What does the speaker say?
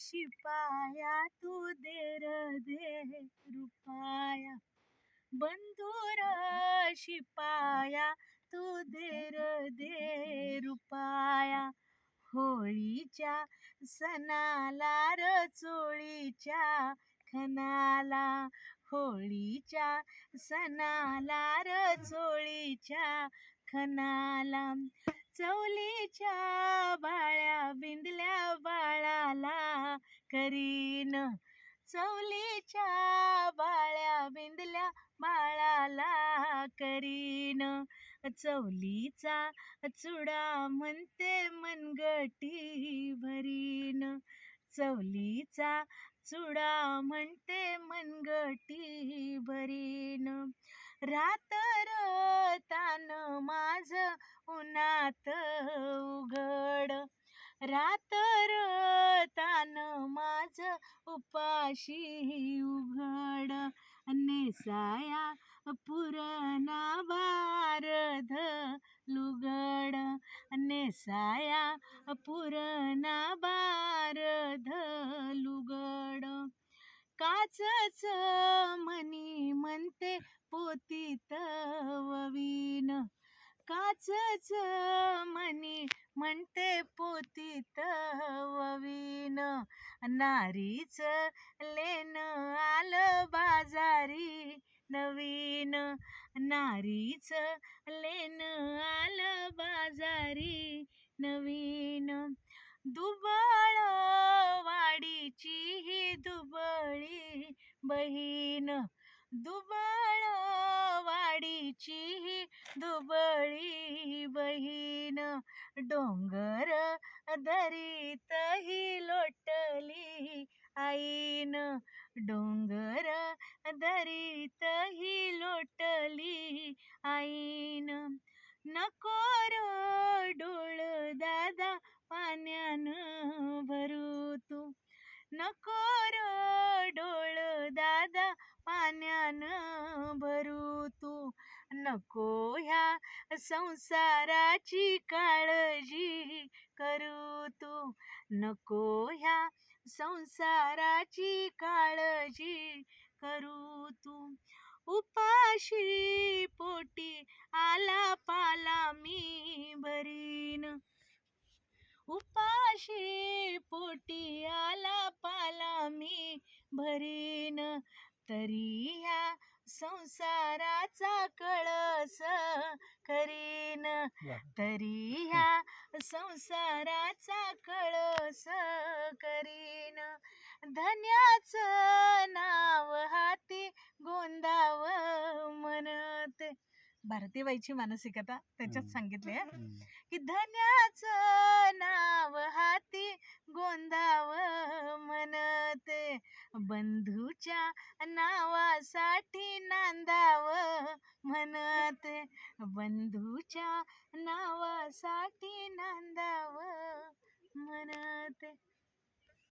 शिपाया तू दे र दे रुपाया, बंधुर शिपाया तू दे र दे रुपाया, होळीच्या सणाला र चोळीच्या खणाला, होळीच्या सणाला र चोळीच्या खणाला, चवलीच्या बाळ्या बिंदल्या बाळाला करीन, चवलीच्या बाळ्या बिंदल्या बाळाला करीन, चवलीचा चुडा म्हणते मनगटी भरीन, चवलीचा चुडा म्हणते मनगटी भरीन, रातर तान माझ उन्हात उघड, रातर तान माझ उपाशी उघड, नेसाया पुरणा बारध लुगड, नेसाया पुरणा बारध लुगड, काचच मनी म्हणते पोतीत ववीन, काचच मनी म्हणते पोतीत ववीन, नारीच लेन आलं बाजारी नवीन, नारीच लेन आलं बाजारी नवीन, दुबळ वाडीची ही दुबळी बहीण, दुबळ वाडीची ही दुबळी बहीण, डोंगर दरीत ही लोटली आईन, डोंगर दरीत ही लोटली आईन, नको र डोळ दादा पाण्यानं भरू तू, नको र डोळ दादा पाण्यानं भरू तू, नको ह्या संसाराची काळजी करू तू, नको ह्या संसाराची काळजी करू तू, उपाशी पोटी आला पाला मी भरीन, उपाशी पोटी आला पाला मी भरीन, तरी ह्या संसाराचा कळस करीन, तरी ह्या संसाराचा कळस करीन, धन्याचं नाव हाती गोंदाव म्हणते, भारतीबाईची मानसिकता त्याच्यात सांगितली आहे की धन्याचं नाव हाती गोंदाव म्हणते, बंधूच्या नावासाठी नांदाव म्हणते, बंधूच्या नावासाठी नांदाव म्हणते.